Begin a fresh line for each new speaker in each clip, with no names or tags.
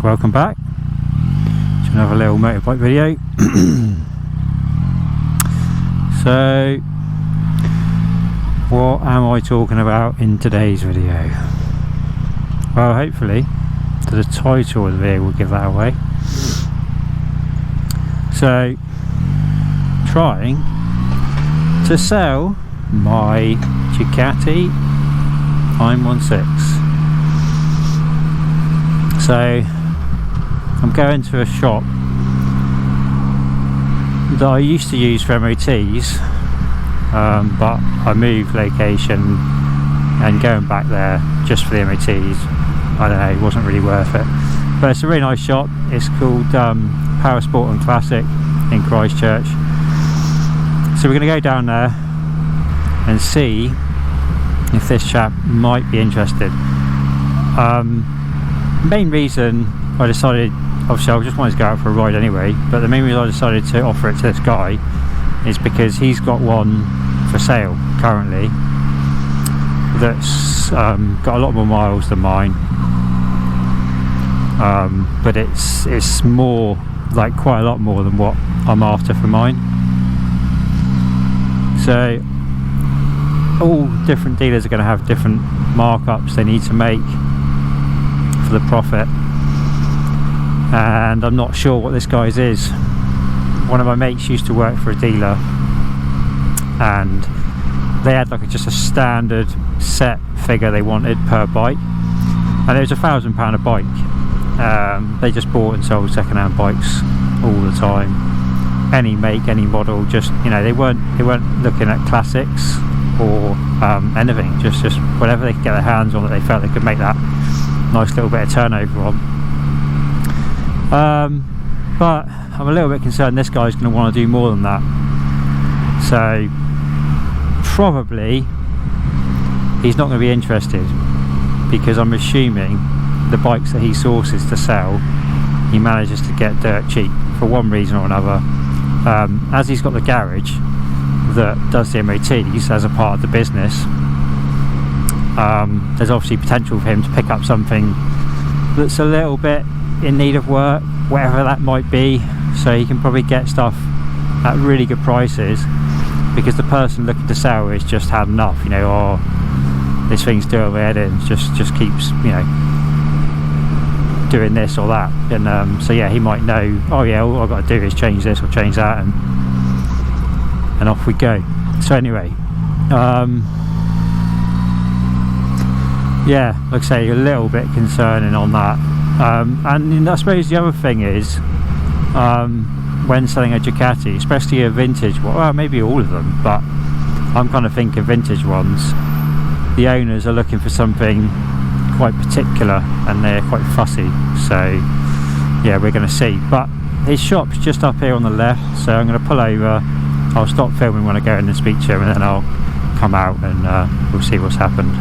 welcome back to another little motorbike video. So what am I talking about in today's video? Well, hopefully the title of the video will give that away. So, trying to sell my Ducati I'm16. So I'm going to a shop that I used to use for MOTs, but I moved location and going back there just for the MOTs, I don't know, it wasn't really worth it. But it's a really nice shop. It's called Power Sport and Classic in Christchurch. So we're going to go down there and see if this chap might be interested. Main reason I decided, obviously I just wanted to go out for a ride anyway, but the main reason I decided to offer it to this guy is because he's got one for sale currently that's got a lot more miles than mine, but it's more, like quite a lot more than what I'm after for mine. So all different dealers are going to have different markups they need to make for the profit, and I'm not sure what this guy's is. One of my mates used to work for a dealer and they had like just a standard set figure they wanted per bike, and it was £1,000 a bike. They just bought and sold second-hand bikes all the time, any make, any model. Just, you know, they weren't looking at classics or anything, just whatever they could get their hands on that they felt they could make that nice little bit of turnover on. But I'm a little bit concerned this guy's going to want to do more than that, so probably he's not going to be interested, because I'm assuming the bikes that he sources to sell he manages to get dirt cheap for one reason or another. As he's got the garage that does the MOTs as a part of the business, there's obviously potential for him to pick up something that's a little bit in need of work, whatever that might be, so he can probably get stuff at really good prices, because the person looking to sell has just had enough, you know, oh, this thing's doing my head in, just keeps, you know, doing this or that. And so yeah, he might know, oh yeah, all I've got to do is change this or change that, and off we go. So anyway, yeah, like I say, a little bit concerning on that. And I suppose the other thing is, when selling a Ducati, especially a vintage one, well, maybe all of them, but I'm kind of thinking vintage ones, the owners are looking for something quite particular and they're quite fussy. So yeah, we're going to see. But his shop's just up here on the left, so I'm going to pull over. I'll stop filming when I go in and speak to him, and then I'll come out and we'll see what's happened.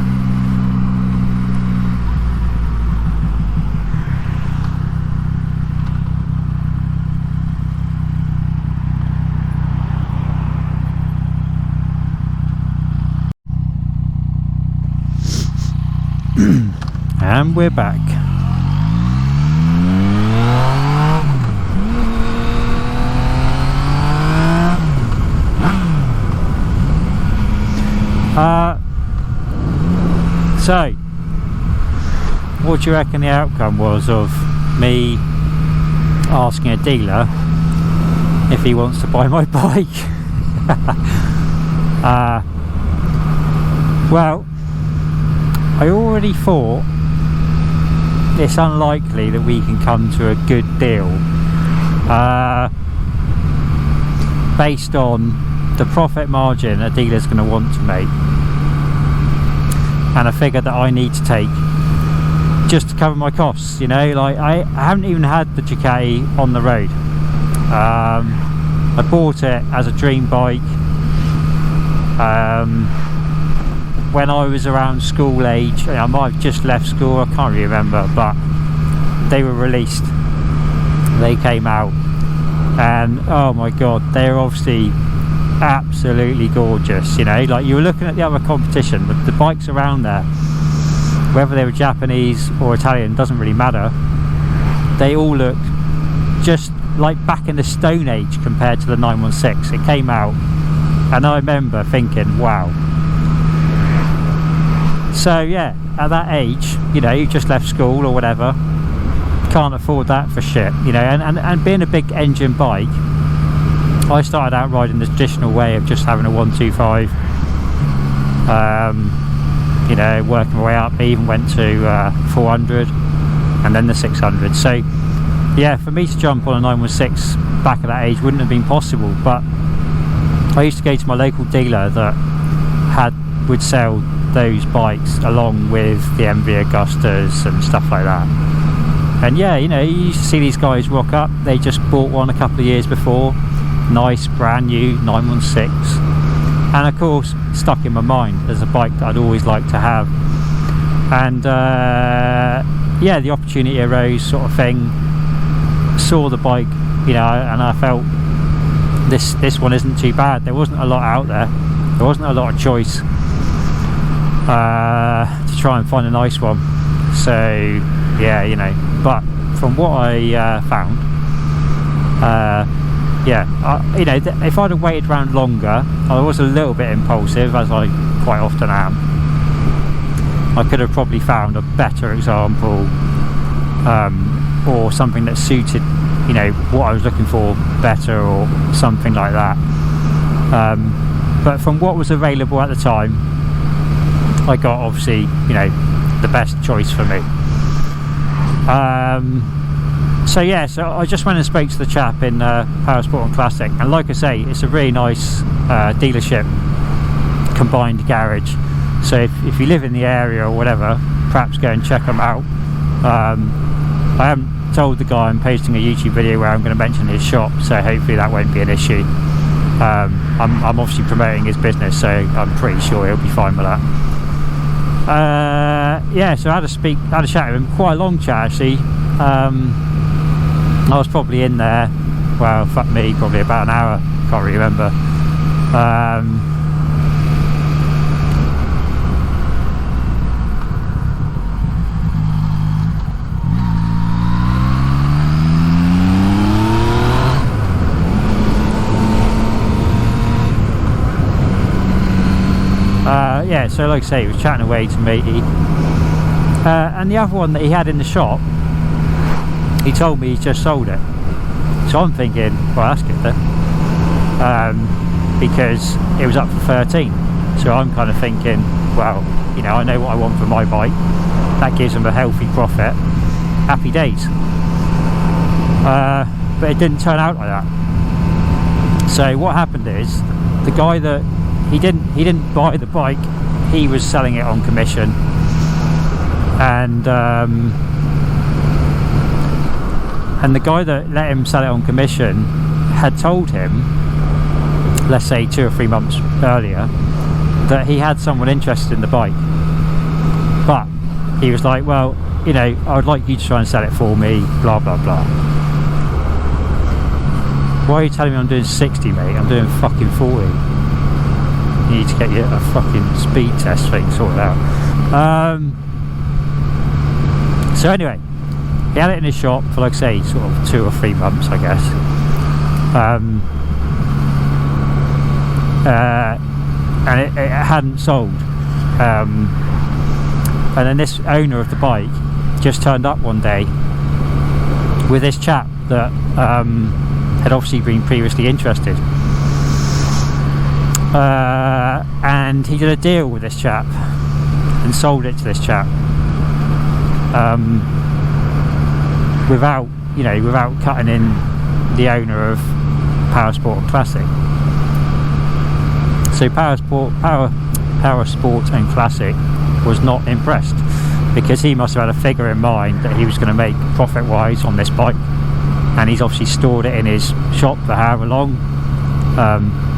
And we're back. So what do you reckon the outcome was of me asking a dealer if he wants to buy my bike? Well, I already thought it's unlikely that we can come to a good deal, based on the profit margin a dealer's going to want to make, and a figure that I need to take just to cover my costs. You know, like I haven't even had the Ducati on the road. I bought it as a dream bike when I was around school age. I might have just left school, I can't really remember, but they were released, they came out, and oh my god, they're obviously absolutely gorgeous. You know, like you were looking at the other competition, the bikes around there, whether they were Japanese or Italian doesn't really matter, they all look just like back in the Stone Age compared to the 916. It came out, and I remember thinking, wow. So yeah, at that age, you know, you just left school or whatever, can't afford that for shit, you know. And being a big engine bike, I started out riding the traditional way of just having a 125, you know, working my way up. I even went to 400 and then the 600. So yeah, for me to jump on a 916 back at that age wouldn't have been possible. But I used to go to my local dealer that would sell those bikes along with the MV Augustas and stuff like that. And yeah, you know, you used to see these guys rock up. They just bought one a couple of years before, nice brand new 916, and of course stuck in my mind as a bike that I'd always liked to have. And yeah, the opportunity arose, sort of thing. Saw the bike, you know, and I felt this one isn't too bad. There wasn't a lot out there. There wasn't a lot of choice to try and find a nice one. So yeah, you know, but from what I found, yeah, you know, if I'd have waited around longer, I was a little bit impulsive, as I quite often am. I could have probably found a better example, or something that suited, you know, what I was looking for better, or something like that. But from what was available at the time, I got, obviously, you know, the best choice for me. So yeah, so I just went and spoke to the chap in Power Sport and Classic, and like I say, it's a really nice dealership, combined garage. So if you live in the area or whatever, perhaps go and check them out. I haven't told the guy I'm posting a YouTube video where I'm going to mention his shop, so hopefully that won't be an issue. I'm obviously promoting his business, so I'm pretty sure he'll be fine with that. Yeah, so I had a chat with him, quite a long chat actually. I was probably in there, well, fuck me, probably about an hour, can't really remember. Yeah, so like I say, he was chatting away to me, and the other one that he had in the shop, he told me he's just sold it. So I'm thinking, well, that's good then, because it was up for 13. So I'm kind of thinking, well, you know, I know what I want for my bike, that gives him a healthy profit, happy days. But it didn't turn out like that. So what happened is, the guy that he didn't buy the bike, he was selling it on commission, and the guy that let him sell it on commission had told him, let's say 2 or 3 months earlier, that he had someone interested in the bike, but he was like, well, you know, I would like you to try and sell it for me, blah blah blah. Why are you telling me I'm doing 60, mate? I'm doing fucking 40. You need to get a fucking speed test thing sorted out. So anyway, he had it in his shop for, like I say, sort of 2 or 3 months, I guess. And it hadn't sold. And then this owner of the bike just turned up one day with this chap that had obviously been previously interested. And he did a deal with this chap and sold it to this chap, without cutting in the owner of Power Sport and Classic. So Power Sport and Classic was not impressed, because he must have had a figure in mind that he was going to make profit wise on this bike, and he's obviously stored it in his shop for however long.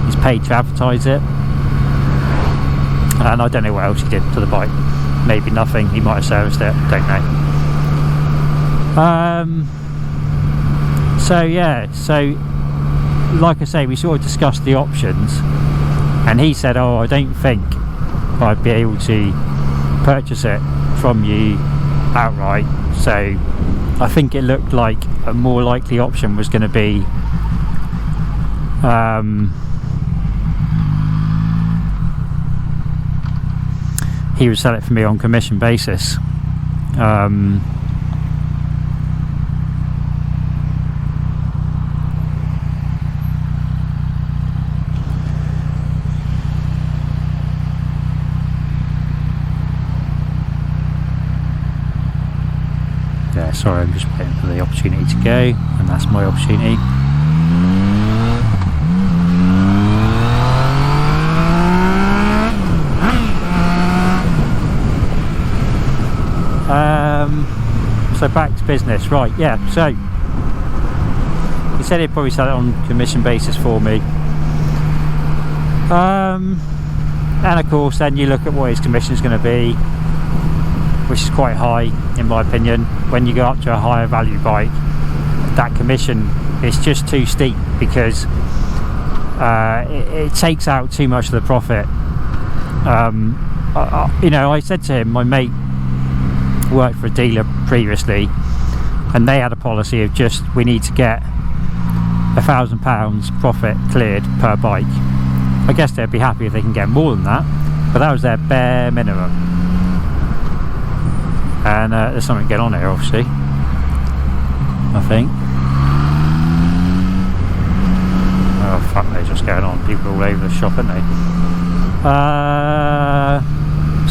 He's paid to advertise it, and I don't know what else he did to the bike. Maybe nothing, he might have serviced it, don't know. So yeah, so like I say, we sort of discussed the options, and he said, oh, I don't think I'd be able to purchase it from you outright, so I think it looked like a more likely option was going to be he would sell it for me on commission basis. Yeah, sorry, I'm just waiting for the opportunity to go, and that's my opportunity. So back to business, right? Yeah, so he said he'd probably sell it on commission basis for me, and of course then you look at what his commission is going to be, which is quite high in my opinion. When you go up to a higher value bike, that commission is just too steep, because it takes out too much of the profit. You know, I said to him, my mate worked for a dealer previously, and they had a policy of just, we need to get £1,000 profit cleared per bike. I guess they'd be happy if they can get more than that, but that was their bare minimum. And there's something going on here, obviously, I think. Oh fuck knows what's going on. People all over the shop, aren't they?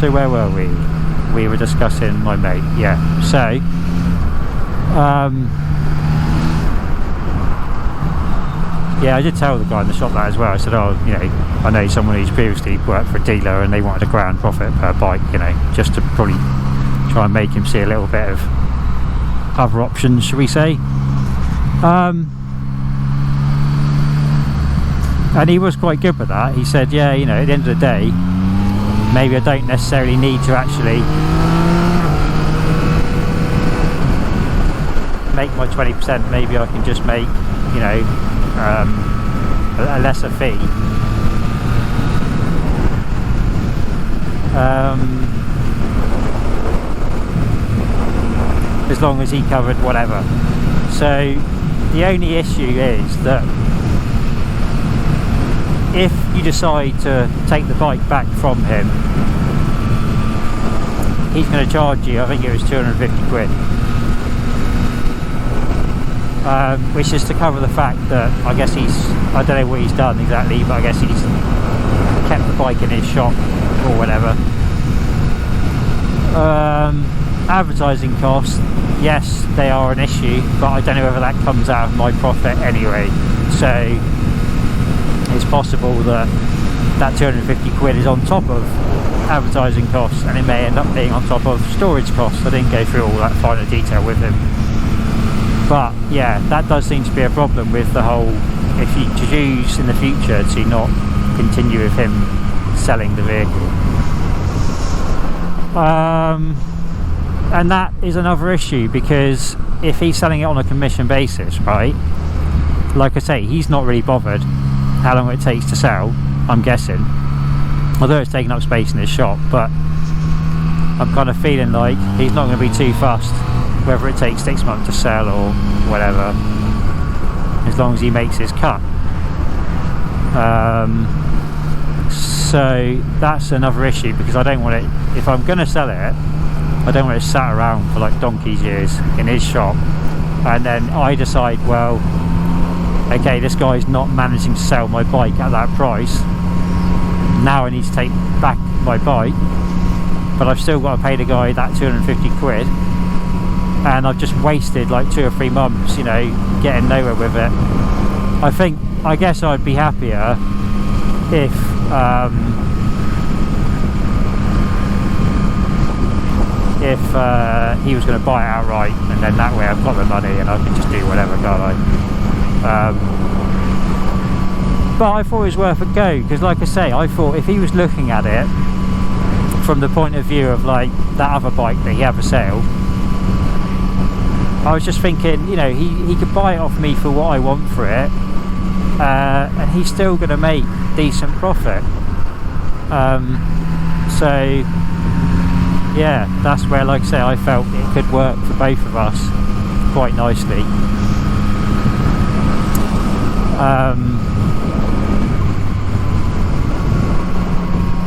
So where were we? We were discussing my mate, yeah. So yeah, I did tell the guy in the shop that as well. I said, oh, you know, I know someone who's previously worked for a dealer and they wanted £1,000 profit per bike, you know, just to probably try and make him see a little bit of other options, shall we say. And he was quite good with that. He said, yeah, you know, at the end of the day, maybe I don't necessarily need to actually make my 20%. Maybe I can just make, you know, a lesser fee. As long as he covered whatever. So the only issue is that if you decide to take the bike back from him, he's going to charge you, I think it was 250 quid, which is to cover the fact that I guess I don't know what he's done exactly, but I guess he's kept the bike in his shop or whatever. Advertising costs, yes, they are an issue, but I don't know whether that comes out of my profit anyway. So it's possible that 250 quid is on top of advertising costs, and it may end up being on top of storage costs. I didn't go through all that finer detail with him, but yeah, that does seem to be a problem with the whole, if you choose in the future to not continue with him selling the vehicle. And that is another issue, because if he's selling it on a commission basis, right, like I say, he's not really bothered how long it takes to sell, I'm guessing, although it's taking up space in his shop, but I'm kind of feeling like he's not going to be too fussed whether it takes 6 months to sell or whatever, as long as he makes his cut. So that's another issue, because I don't want it, if I'm going to sell it, I don't want it sat around for like donkey's years in his shop, and then I decide, well, okay, this guy's not managing to sell my bike at that price, now I need to take back my bike, but I've still got to pay the guy that 250 quid, and I've just wasted like 2 or 3 months, you know, getting nowhere with it. I guess I'd be happier if he was going to buy it outright, and then that way I've got the money and I can just do whatever, can't I? But I thought it was worth a go, because like I say, I thought if he was looking at it from the point of view of like that other bike that he had for sale, I was just thinking, you know, he could buy it off me for what I want for it, and he's still going to make decent profit. So yeah, that's where, like I say, I felt it could work for both of us. quite nicely.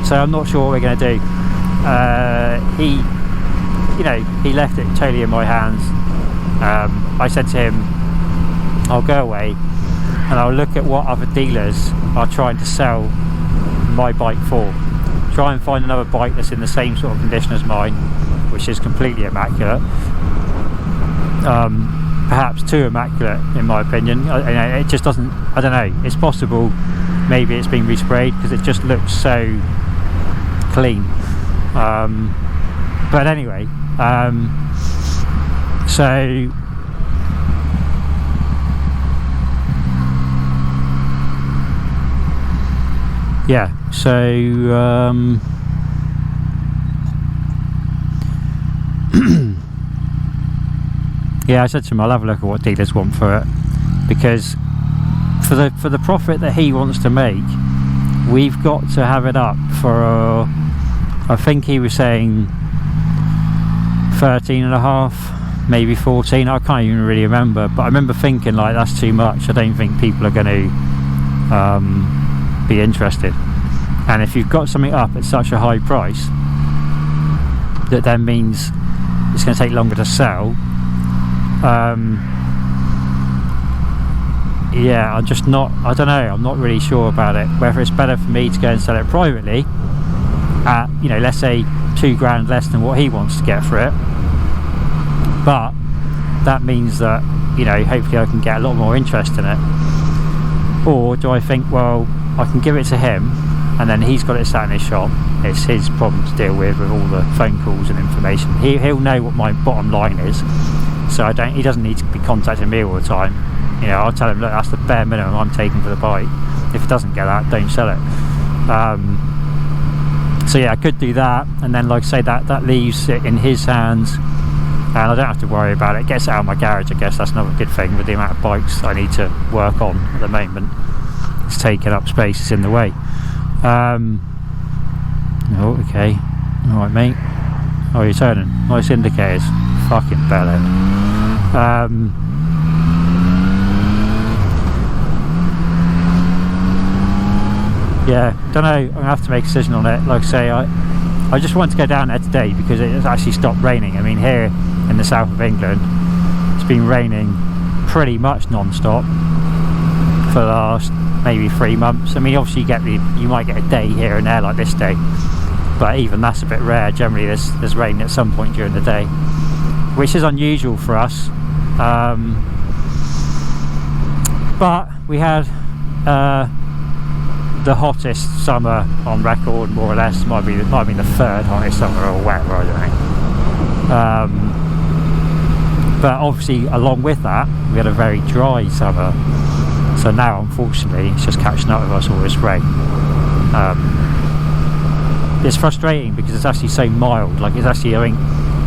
So I'm not sure what we're going to do. He left it totally in my hands. I said to him, I'll go away and I'll look at what other dealers are trying to sell my bike for. Try and find another bike that's in the same sort of condition as mine, which is completely immaculate. Perhaps too immaculate in my opinion. It just doesn't, I don't know, it's possible maybe it's been resprayed because it just looks so clean. But anyway, so yeah, so yeah, I said to him I'll have a look at what dealers want for it, because for the profit that he wants to make, we've got to have it up for I think he was saying 13.5, maybe 14. I can't even really remember, but I remember thinking like that's too much. I don't think people are going to be interested. And if you've got something up at such a high price, that then means it's going to take longer to sell. Yeah, I'm just not, I don't know, I'm not really sure about it, whether it's better for me to go and sell it privately at, let's say £2,000 less than what he wants to get for it, but that means that hopefully I can get a lot more interest in it. Or do I think, well, I can give it to him and then he's got it sat in his shop, it's his problem to deal with all the phone calls and information. He'll know what my bottom line is, so he doesn't need to be contacting me all the time. I'll tell him, look, that's the bare minimum I'm taking for the bike. If it doesn't get that, don't sell it. So yeah, I could do that, and then like I say, that leaves it in his hands, and I don't have to worry about it. It gets it out of my garage, I guess. That's another good thing with the amount of bikes I need to work on at the moment. It's taking up space, it's in the way. Oh, okay. Alright, mate. Oh, you're turning. Nice indicators. Fucking bellend. Yeah, don't know, I'm going to have to make a decision on it. Like I say, I just wanted to go down there today because it has actually stopped raining. I mean, here in the south of England, it's been raining pretty much non-stop for the last maybe 3 months. I mean, obviously you might get a day here and there like this day, but even that's a bit rare. Generally there's rain at some point during the day, which is unusual for us. But we had the hottest summer on record, more or less. Might be the third hottest summer or whatever, I don't know. But obviously along with that we had a very dry summer, so now unfortunately it's just catching up with us, all this rain. It's frustrating because it's actually so mild. Like, it's actually, I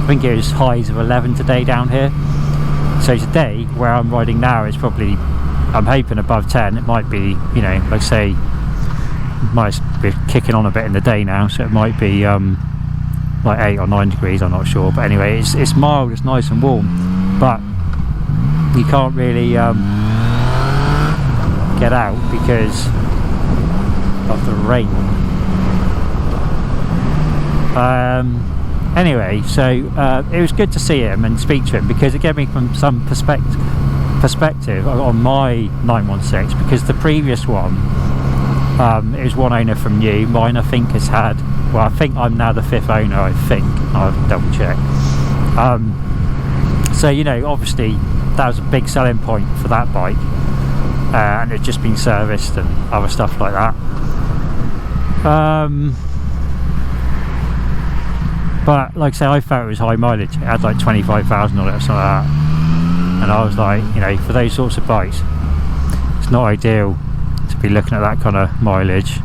think it was highs of 11 today down here. So today where I'm riding now is probably, I'm hoping above 10. It might be, like I say, might be kicking on a bit in the day now, so it might be like 8 or 9 degrees, I'm not sure. But anyway, it's mild, it's nice and warm, but you can't really get out because of the rain. Anyway, so it was good to see him and speak to him, because it gave me some perspective on my 916, because the previous one, it was one owner from new. Mine I think has had, well, I think I'm now the 5th owner, I think. I'll have to double check. So obviously that was a big selling point for that bike, and it's just been serviced and other stuff like that. But like I say, I felt it was high mileage. It had like 25,000 on it or something like that, and I was like, for those sorts of bikes, it's not ideal to be looking at that kind of mileage.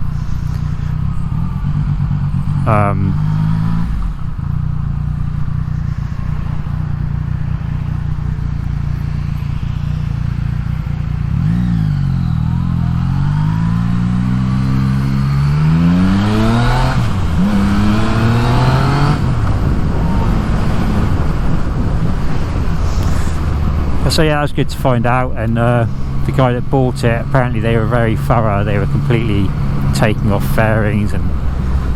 So yeah, that was good to find out. And the guy that bought it, apparently they were very thorough. They were completely taking off fairings and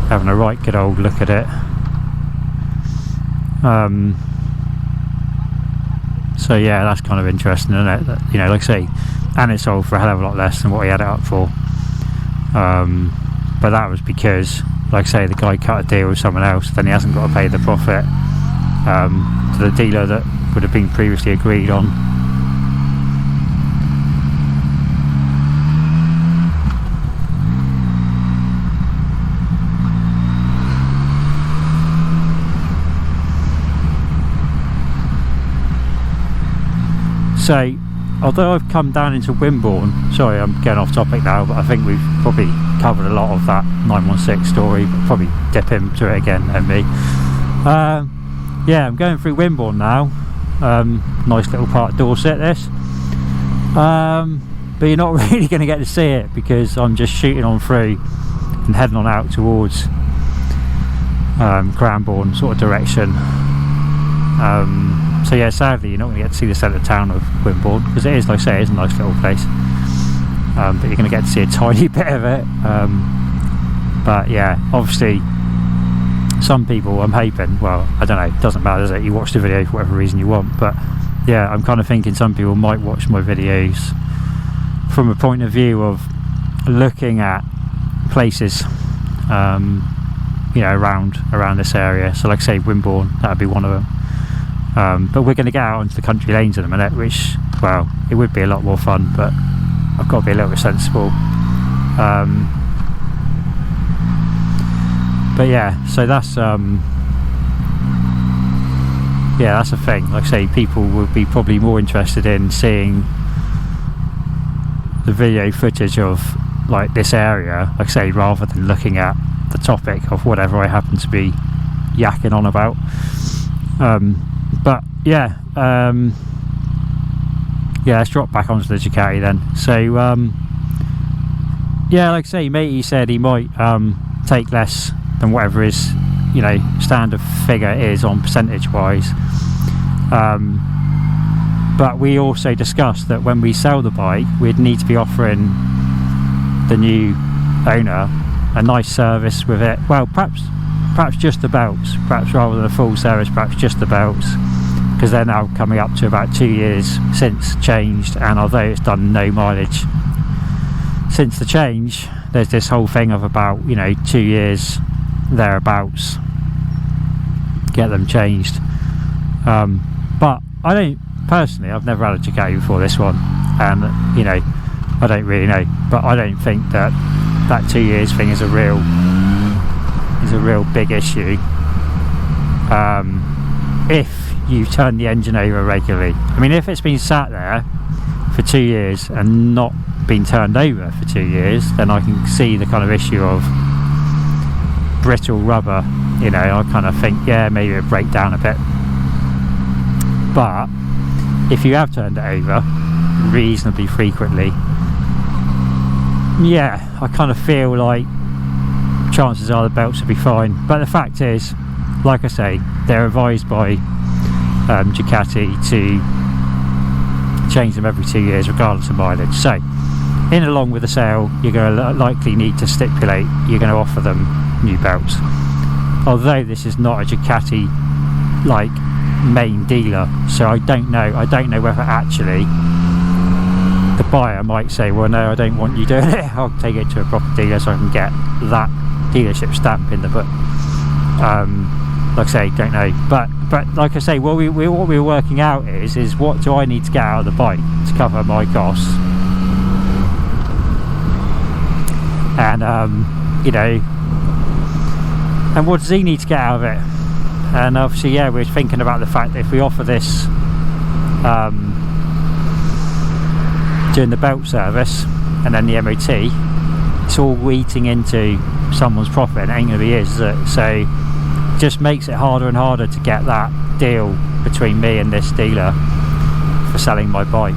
having a right good old look at it. So yeah, that's kind of interesting, isn't it? That, you know, like I say, and it sold for a hell of a lot less than what he had it up for. But that was because, like I say, the guy cut a deal with someone else, then he hasn't got to pay the profit to the dealer that would have been previously agreed on. So, although I've come down into Wimborne, sorry I'm getting off topic now, but I think we've probably covered a lot of that 916 story, but probably dip into it again, and me. Yeah, I'm going through Wimborne now. Nice little part of Dorset, this. But you're not really going to get to see it because I'm just shooting on through and heading on out towards Cranbourne sort of direction. So yeah, sadly you're not going to get to see the centre town of Wimborne, because it is, like I say, it's a nice little place. But you're going to get to see a tiny bit of it. But yeah, obviously some people, I'm hoping, well, I don't know, it doesn't matter, does it? You watch the video for whatever reason you want, but yeah, I'm kind of thinking some people might watch my videos from a point of view of looking at places, you know, around this area. So like I say, Wimborne, that'd be one of them. But we're going to get out onto the country lanes in a minute, which, well, it would be a lot more fun, but I've got to be a little bit sensible. But yeah, so that's yeah, that's a thing. Like I say, people would be probably more interested in seeing the video footage of like this area, like I say, rather than looking at the topic of whatever I happen to be yakking on about. But yeah, yeah, let's drop back onto the Ducati then. So yeah, like I say, matey said he might take less than whatever his, you know, standard figure is on percentage wise. But we also discussed that when we sell the bike, we'd need to be offering the new owner a nice service with it. Well, perhaps just the belts, perhaps rather than a full service, perhaps just the belts, because they're now coming up to about 2 years since changed, and although it's done no mileage since the change, there's this whole thing of about, you know, 2 years thereabouts, get them changed. But I don't personally, I've never had a Ducati before this one, and you know, I don't really know, but I don't think that 2 years thing is a real big issue if you turn the engine over regularly. I mean, if it's been sat there for 2 years and not been turned over for 2 years, then I can see the kind of issue of brittle rubber. You know, I kind of think, yeah, maybe it'll break down a bit. But if you have turned it over reasonably frequently, yeah, I kind of feel like chances are the belts will be fine. But the fact is, like I say, they're advised by Ducati to change them every 2 years regardless of mileage. So in along with the sale, you're going to likely need to stipulate you're going to offer them new belts. Although this is not a Ducati like main dealer, so I don't know whether actually the buyer might say, well, no, I don't want you doing it, I'll take it to a proper dealer so I can get that dealership stamp in the book. Like I say, don't know, but like I say, what we were working out is what do I need to get out of the bike to cover my costs, and you know, and what does he need to get out of it. And obviously, yeah, we're thinking about the fact that if we offer this during the belt service and then the MOT, it's all eating into someone's profit, and it ain't going to be his, is it? So it just makes it harder and harder to get that deal between me and this dealer for selling my bike,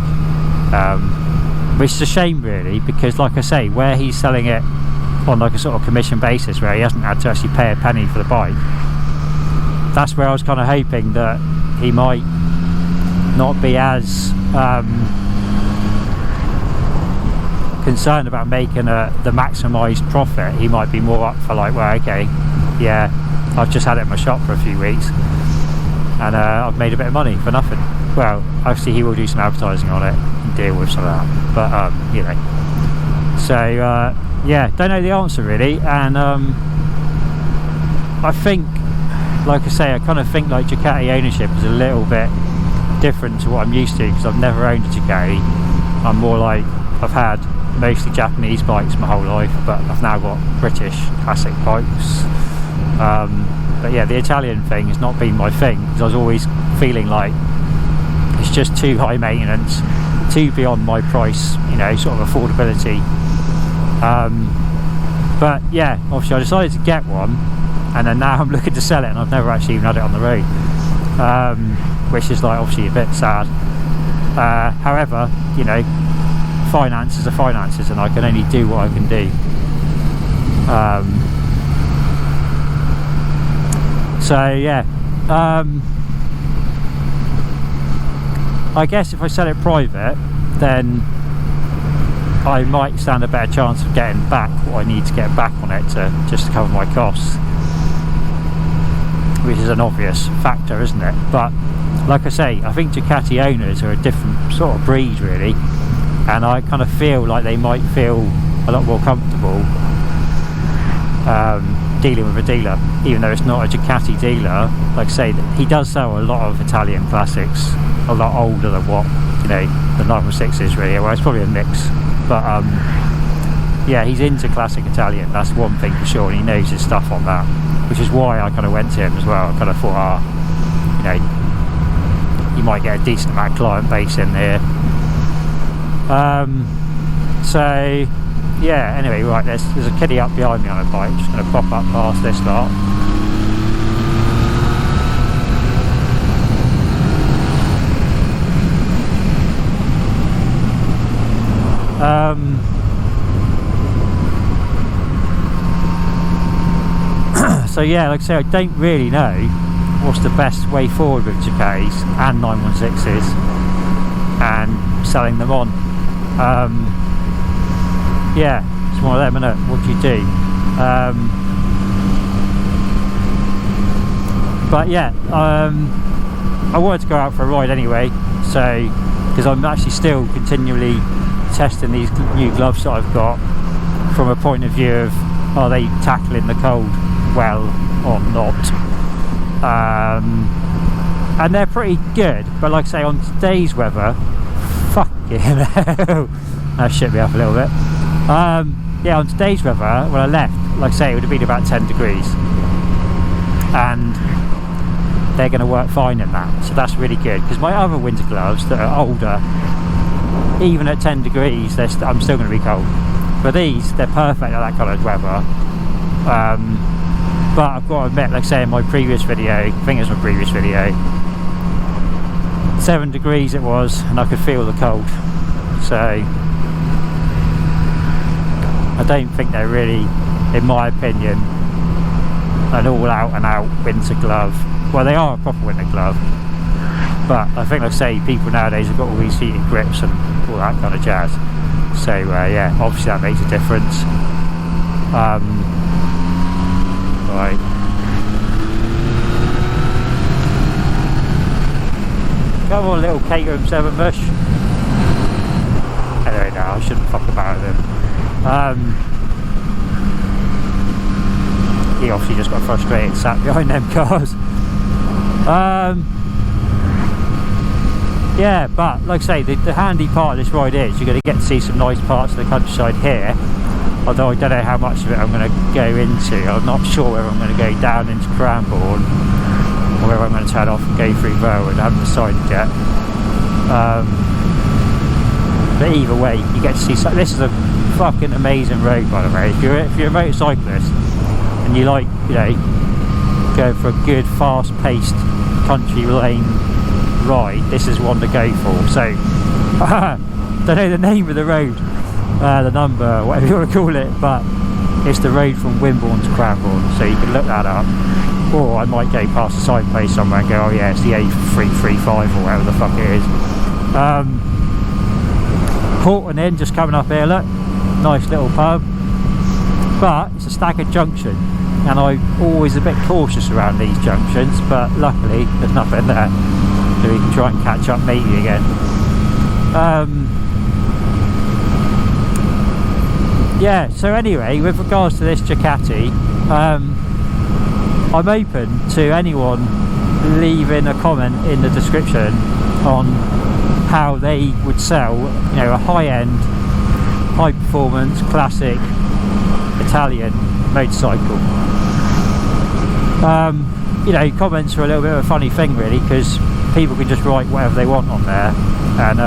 which is a shame really, because like I say, where he's selling it on like a sort of commission basis where he hasn't had to actually pay a penny for the bike, that's where I was kind of hoping that he might not be as concerned about making the maximised profit. He might be more up for like, well, okay, yeah, I've just had it in my shop for a few weeks and I've made a bit of money for nothing. Well, obviously he will do some advertising on it and deal with some of that, but you know, so yeah, don't know the answer really. And I think, like I say, I kind of think like Ducati ownership is a little bit different to what I'm used to, because I've never owned a Ducati. I'm more like, I've had mostly Japanese bikes my whole life, but I've now got British classic bikes. But yeah, the Italian thing has not been my thing, because I was always feeling like it's just too high maintenance, too beyond my price, you know, sort of affordability. But yeah, obviously I decided to get one, and then now I'm looking to sell it, and I've never actually even had it on the road, which is like obviously a bit sad. However, you know, finances are finances, and I can only do what I can do. So yeah, I guess if I sell it private, then I might stand a better chance of getting back what I need to get back on it to just to cover my costs, which is an obvious factor, isn't it? But like I say, I think Ducati owners are a different sort of breed really, and I kind of feel like they might feel a lot more comfortable dealing with a dealer, even though it's not a Ducati dealer. Like I say, he does sell a lot of Italian classics, a lot older than what, you know, the 916 is really. Well, it's probably a mix, but yeah, he's into classic Italian, that's one thing for sure, and he knows his stuff on that, which is why I kind of went to him as well. I kind of thought, you know, you might get a decent amount of client base in here. So yeah, anyway, right, there's a kiddie up behind me on a bike, just going to pop up past this lot. So yeah, like I say, I don't really know what's the best way forward with Ducatis and 916s and selling them on. Yeah, it's one of them, isn't it? What do you do? But yeah, I wanted to go out for a ride anyway, so because I'm actually still continually testing these new gloves that I've got from a point of view of, are they tackling the cold well or not? And they're pretty good, but like I say, on today's weather, fucking hell, that shit me up a little bit. Yeah, on today's weather, when I left, like I say, it would have been about 10 degrees, and they're going to work fine in that, so that's really good. Because my other winter gloves that are older, even at 10 degrees, I'm still going to be cold. But these, they're perfect at that kind of weather. But I've got to admit, like I say in my previous video, I think it was my previous video, 7 degrees it was, and I could feel the cold. So I don't think they're really, in my opinion, an all-out and out winter glove. Well, they are a proper winter glove, but I think, like I say, people nowadays have got all these heated grips and all that kind of jazz. So yeah, obviously that makes a difference. Right. Come on, little Caterham 7 bush. Anyway, no, I shouldn't fuck about with him. He obviously just got frustrated, sat behind them cars. Yeah, but like I say, the handy part of this ride is you're going to get to see some nice parts of the countryside here. Although I don't know how much of it I'm going to go into. I'm not sure whether I'm going to go down into Ramble or whether I'm going to turn off and go through Rowan. I haven't decided yet. But either way, you get to see. This is a fucking amazing road, by the way. If you're a motorcyclist and you like, you know, go for a good, fast-paced country lane ride, this is one to go for. So, don't know the name of the road. The number, whatever you want to call it, but it's the road from Wimborne to Cranbourne, so you can look that up. or I might go past the side place somewhere and go, oh yeah, it's the A335 or whatever the fuck it is. Porton Inn just coming up here, look, nice little pub, but it's a staggered junction and I'm always a bit cautious around these junctions, but luckily there's nothing there, so we can try and catch up maybe again. Yeah, so anyway, with regards to this Ducati, I'm open to anyone leaving a comment in the description on how they would sell, you know, a high-end, high-performance, classic Italian motorcycle. You know, comments are a little bit of a funny thing really, because people can just write whatever they want on there, and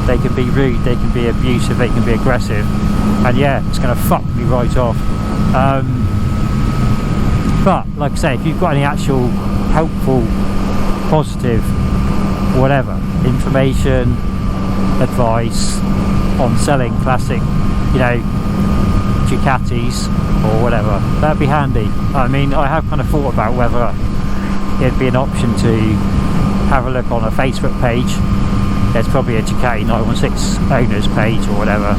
they can be rude, they can be abusive, they can be aggressive, and yeah, it's going to fuck me right off. But like I say, if you've got any actual helpful, positive, whatever information, advice on selling classic, you know, Ducatis or whatever, that'd be handy. I mean, I have kind of thought about whether it'd be an option to have a look on a Facebook page. There's probably a Ducati 916 owners page or whatever,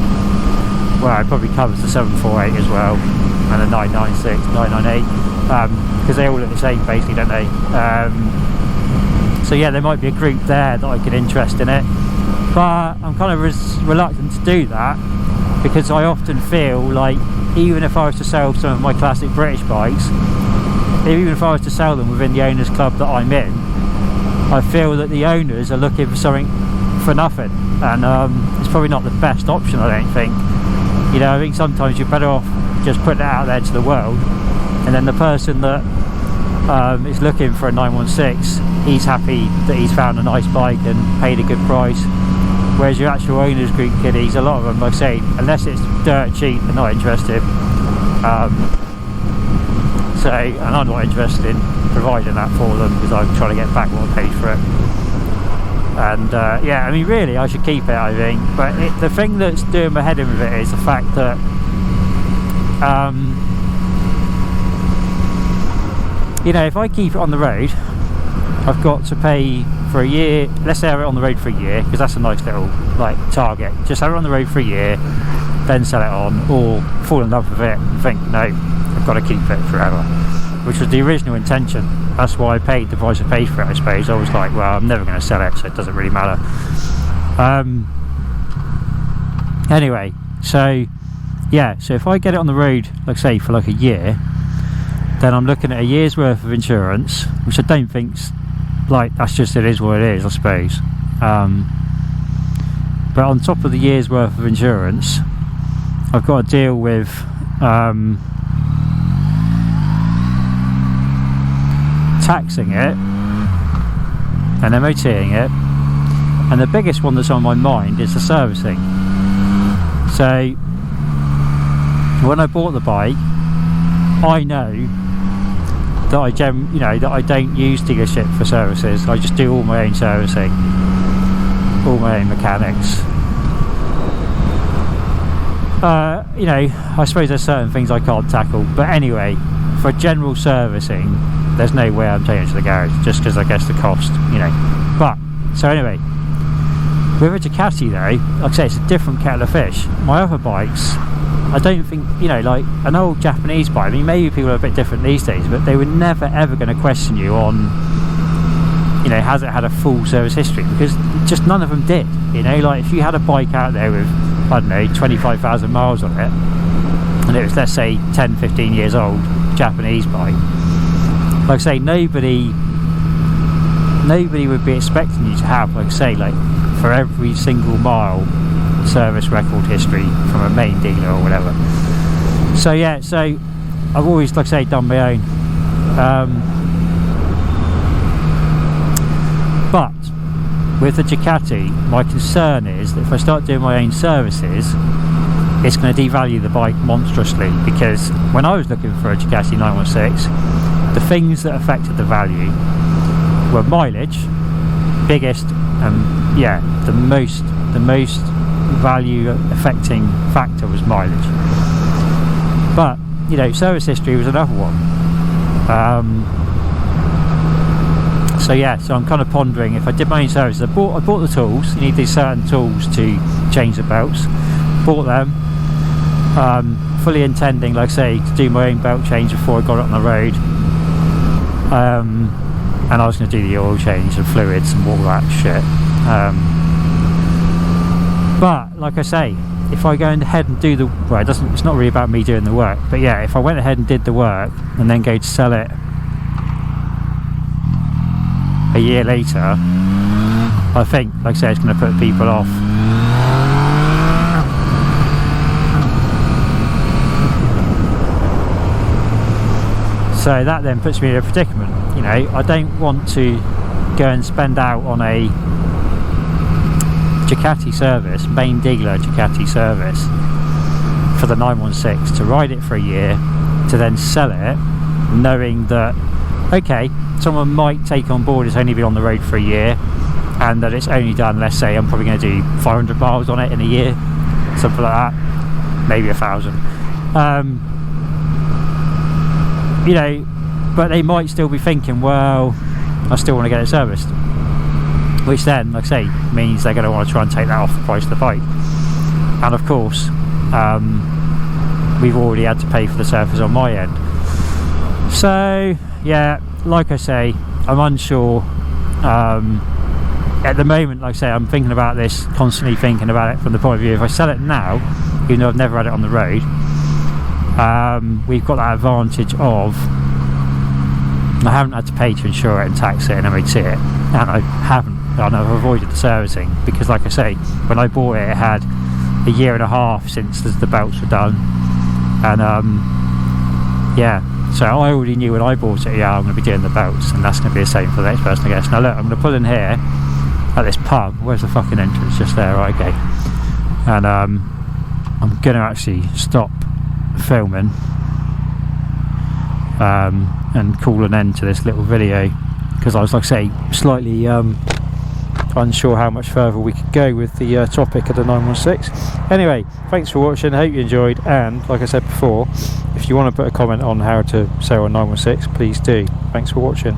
well, it probably covers the 748 as well, and the 996, 998, because they all look the same basically, don't they? So yeah, there might be a group there that I could interest in it, but I'm kind of reluctant to do that, because I often feel like even if I was to sell some of my classic British bikes, even if I was to sell them within the owners club that I'm in, I feel that the owners are looking for something for nothing, and it's probably not the best option, I don't think. You know, I think sometimes you're better off just putting it out there to the world, and then the person that is looking for a 916, he's happy that he's found a nice bike and paid a good price. Whereas your actual owners group kiddies, a lot of them, like I say, unless it's dirt cheap, they're not interested. So, and I'm not interested in providing that for them, because I'm trying to get back what I paid for it. And yeah, I mean, really, I should keep it, I think. But the thing that's doing my head in with it is the fact that you know, if I keep it on the road, I've got to pay for a year. Let's say I have it on the road for a year, because that's a nice little like target. Just have it on the road for a year, then sell it on, or fall in love with it and think, no, I've got to keep it forever, which was the original intention. That's why I paid the price I paid for it, I suppose. I was like, well, I'm never going to sell it, so it doesn't really matter. Anyway, so yeah, so if I get it on the road, like say for like a year, then I'm looking at a year's worth of insurance, which I don't think's like, that's just, it is what it is, I suppose. But on top of the year's worth of insurance, I've got to deal with taxing it and MOTing it, and the biggest one that's on my mind is the servicing. So when I bought the bike, I know that I don't use dealership for services. I just do all my own servicing, all my own mechanics. You know, I suppose there's certain things I can't tackle, but anyway, for general servicing, there's no way I'm taking it to the garage, just because I guess the cost, you know. But so anyway, with a Ducati though, like I say, it's a different kettle of fish. My other bikes, I don't think, you know, like an old Japanese bike, I mean, maybe people are a bit different these days, but they were never ever going to question you on, you know, has it had a full service history, because just none of them did. You know, like if you had a bike out there with, I don't know, 25,000 miles on it, and it was, let's say, 10-15 years old, Japanese bike, like I say, nobody would be expecting you to have, like I say, like for every single mile service record history from a main dealer or whatever. So yeah, so I've always, like I say, done my own. But with the Ducati, my concern is that if I start doing my own services, it's going to devalue the bike monstrously, because when I was looking for a Ducati 916, the things that affected the value were mileage, biggest, yeah, the most value affecting factor was mileage. But you know, service history was another one. So yeah, so I'm kind of pondering if I did my own service. I bought the tools. You need these certain tools to change the belts. Bought them, fully intending, like I say, to do my own belt change before I got it on the road. And I was going to do the oil change and fluids and all that shit. But like I say, if I go ahead and do the well, it's not really about me doing the work, but yeah, if I went ahead and did the work and then go to sell it a year later, I think, like I say, it's going to put people off. So that then puts me in a predicament. You know, I don't want to go and spend out on a Ducati service, main dealer Ducati service, for the 916 to ride it for a year, to then sell it, knowing that, okay, someone might take on board it's only been on the road for a year, and that it's only done, let's say, I'm probably going to do 500 miles on it in a year, something like that, maybe 1,000. You know, but they might still be thinking, well, I still want to get it serviced, which then, like I say, means they're going to want to try and take that off the price of the bike. And of course, we've already had to pay for the service on my end. So yeah, like I say, I'm unsure. At the moment, like I say, I'm thinking about this, constantly thinking about it from the point of view, if I sell it now, even though I've never had it on the road, we've got that advantage of I haven't had to pay to insure it and tax it and MOT it, and I've avoided the servicing, because like I say, when I bought it, it had a year and a half since the belts were done, and yeah, so I already knew when I bought it, yeah, I'm going to be doing the belts, and that's going to be the same for the next person, I guess. Now look, I'm going to pull in here at this pub. Where's the fucking entrance? Just there, right, okay. And I'm going to actually stop filming and call an end to this little video, because I was, like I say, slightly unsure how much further we could go with the topic of the 916. Anyway, thanks for watching, I hope you enjoyed, and like I said before, if you want to put a comment on how to sell a 916, please do. Thanks for watching.